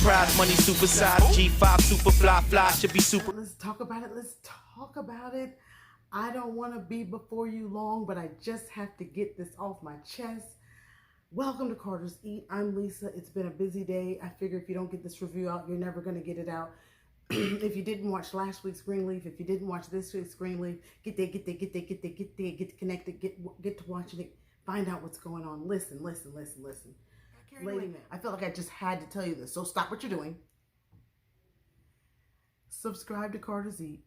prize money supersize. G5 super fly should be super. Let's talk about it. Let's talk about it. I don't want to be before you long, but I just have to get this off my chest. Welcome to Carter's Eat. I'm Lisa. It's been a busy day. I figure if you don't get this review out, you're never going to get it out. If you didn't watch last week's Greenleaf, if you didn't watch this week's Greenleaf, get connected, get to watching it, find out what's going on. Listen. Lady man, I feel like I just had to tell you this, so stop what you're doing. Subscribe to Carter's Eat.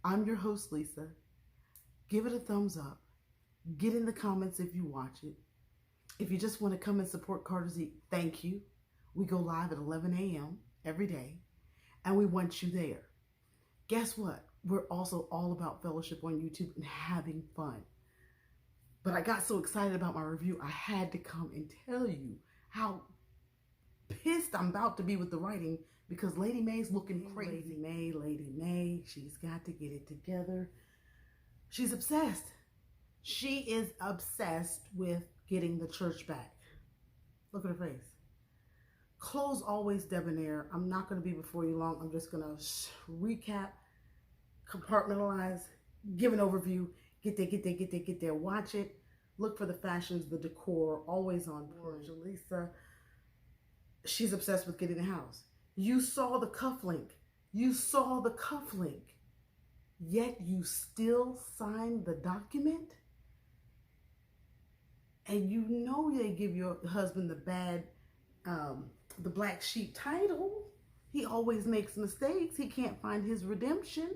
I'm your host, Lisa. Give it a thumbs up. Get in the comments if you watch it. If you just want to come and support Carter's Eat, thank you. We go live at 11 a.m. every day, and we want you there. Guess what? We're also all about fellowship on YouTube and having fun. But I got so excited about my review, I had to come and tell you how pissed I'm about to be with the writing because Lady May's looking crazy. Lady May, she's got to get it together. She's obsessed. She is obsessed with getting the church back. Look at her face. Clothes always debonair. I'm not going to be before you long. I'm just going to recap, compartmentalize, give an overview. Get there. Watch it. Look for the fashions, the decor, always on point. Lisa, she's obsessed with getting the house. You saw the cufflink. Yet you still signed the document? And you know they give your husband the bad, the black sheep title. He always makes mistakes. He can't find his redemption.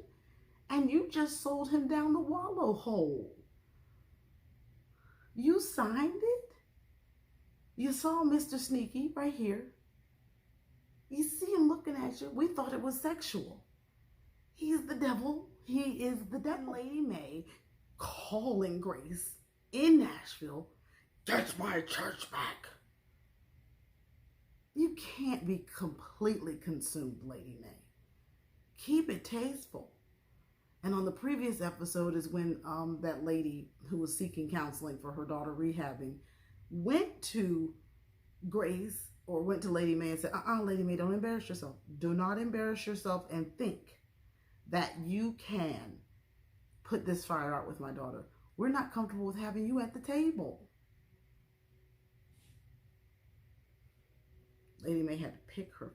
And you just sold him down the wallow hole. You signed it? You saw Mr. Sneaky right here. You see him looking at you. We thought it was sexual. He's the devil. He is the devil. Lady May calling Grace in Nashville, "Get my church back." You can't be completely consumed, Lady May. Keep it tasteful. And on the previous episode is when that lady who was seeking counseling for her daughter rehabbing went to Grace or went to Lady May and said, Lady May, don't embarrass yourself. Do not embarrass yourself and think that you can put this fire out with my daughter. We're not comfortable with having you at the table. Lady May had to pick her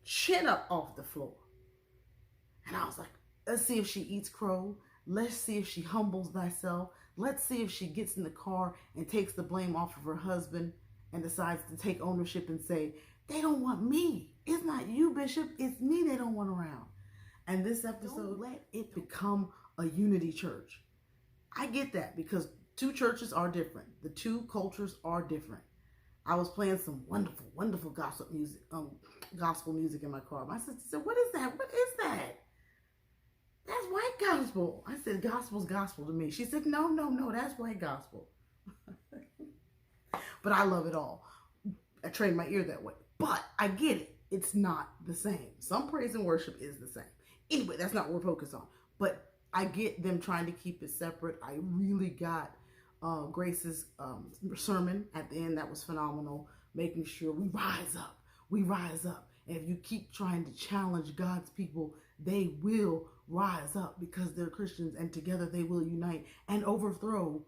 chin up off the floor. And I was like, let's see if she eats crow. Let's see if she humbles thyself. Let's see if she gets in the car and takes the blame off of her husband and decides to take ownership and say, they don't want me. It's not you, Bishop. It's me they don't want around. And this episode, let it become a unity church. I get that because two churches are different. The two cultures are different. I was playing some wonderful gospel music in my car. My sister said, what is that? What is that? That's white gospel. I said, gospel's gospel to me. She said, no, that's white gospel. But I love it all. I trained my ear that way. But I get it. It's not the same. Some praise and worship is the same. Anyway, that's not what we're focused on. But I get them trying to keep it separate. I really got Grace's sermon at the end. That was phenomenal. Making sure we rise up. We rise up. And if you keep trying to challenge God's people, they will rise up because they're Christians, and together they will unite and overthrow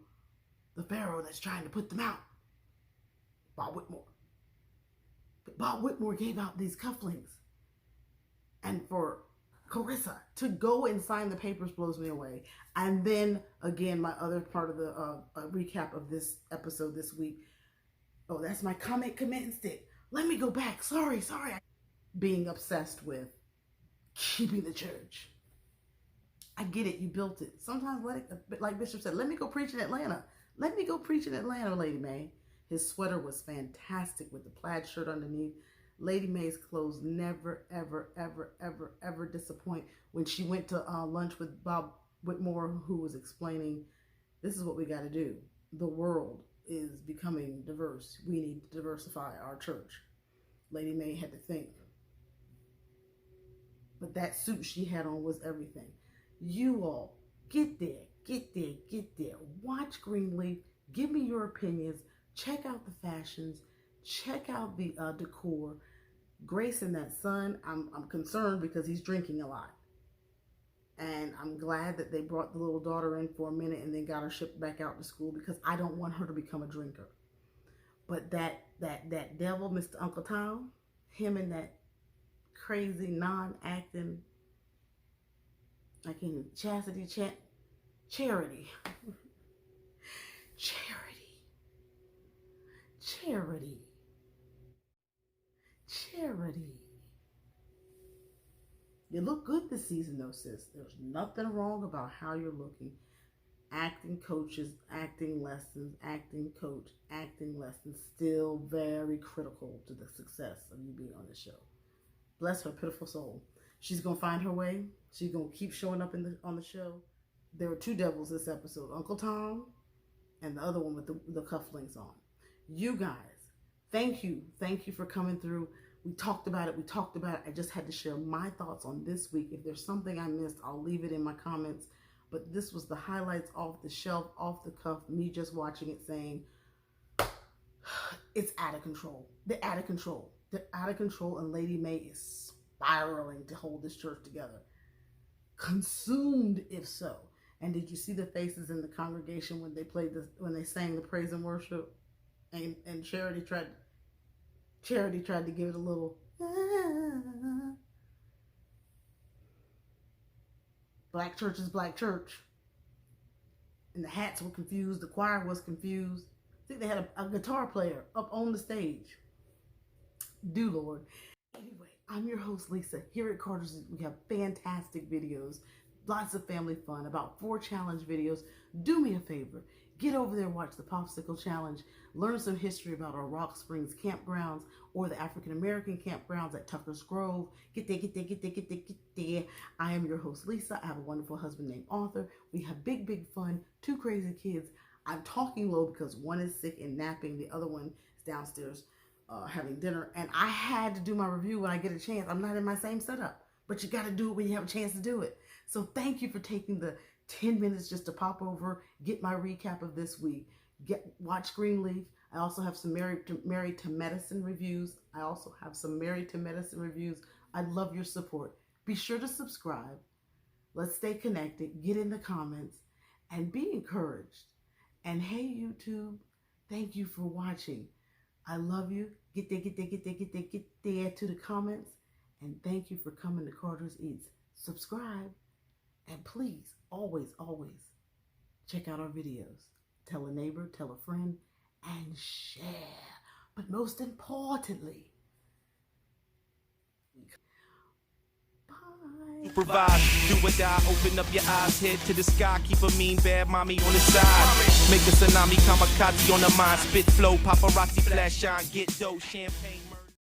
the Pharaoh that's trying to put them out. Bob Whitmore. But Bob Whitmore gave out these cufflinks. And for Karrisa to go and sign the papers blows me away. And then, again, my other part of the recap of this episode this week. Oh, that's my comment stick. Let me go back. Sorry. Being obsessed with keeping the church. I get it. You built it. Sometimes let it, like Bishop said, let me go preach in Atlanta. Let me go preach in Atlanta, Lady May. His sweater was fantastic with the plaid shirt underneath. Lady May's clothes never, ever disappoint. When she went to lunch with Bob Whitmore, who was explaining, this is what we got to do. The world is becoming diverse. We need to diversify our church. Lady May had to think. But that suit she had on was everything. You all, get there. Watch Greenleaf. Give me your opinions. Check out the fashions. Check out the decor. Grayson, that son, I'm concerned because he's drinking a lot. And I'm glad that they brought the little daughter in for a minute and then got her shipped back out to school, because I don't want her to become a drinker. But that devil, Mr. Uncle Tom, him and that crazy non-acting, I can't even, Charity. You look good this season though, sis. There's nothing wrong about how you're looking. Acting coaches, acting lessons, acting coach, acting lessons, still very critical to the success of you being on the show. Bless her pitiful soul. She's gonna find her way. She's gonna keep showing up on the show. There were two devils this episode, Uncle Tom and the other one with the cufflinks on. You guys, thank you for coming through. We talked about it. I just had to share my thoughts on this week. If there's something I missed, I'll leave it in my comments. But this was the highlights off the shelf, off the cuff, me just watching it saying, it's out of control. They're out of control. They're out of control, and Lady Mae is spiraling to hold this church together. Consumed, if so. And did you see the faces in the congregation when they sang the praise and worship? And Charity tried to give it a little Black church is black church. And the hats were confused. The choir was confused. I think they had a guitar player up on the stage. Do Lord. Anyway, I'm your host, Lisa. Here at Carter's, we have fantastic videos. Lots of family fun. About 4 challenge videos. Do me a favor. Get over there and watch the Popsicle Challenge. Learn some history about our Rock Springs campgrounds or the African-American campgrounds at Tucker's Grove. Get there. I am your host, Lisa. I have a wonderful husband named Arthur. We have big fun. 2 crazy kids. I'm talking low because one is sick and napping. The other one is downstairs having dinner. And I had to do my review when I get a chance. I'm not in my same setup. But you got to do it when you have a chance to do it. So thank you for taking the 10 minutes just to pop over, get my recap of this week, watch Greenleaf. I also have some Married to Medicine reviews. I'd love your support. Be sure to subscribe. Let's stay connected. Get in the comments and be encouraged. And hey, YouTube, thank you for watching. I love you. Get there to the comments. And thank you for coming to Carter's Eats. Subscribe. And please, always check out our videos. Tell a neighbor, tell a friend, and share. But most importantly, bye. Provide, do or die, open up your eyes, head to the sky, keep a mean bad mommy on the side. Make a tsunami, kamikaze on the mind, spit flow, paparazzi, flash shine, get dough, champagne.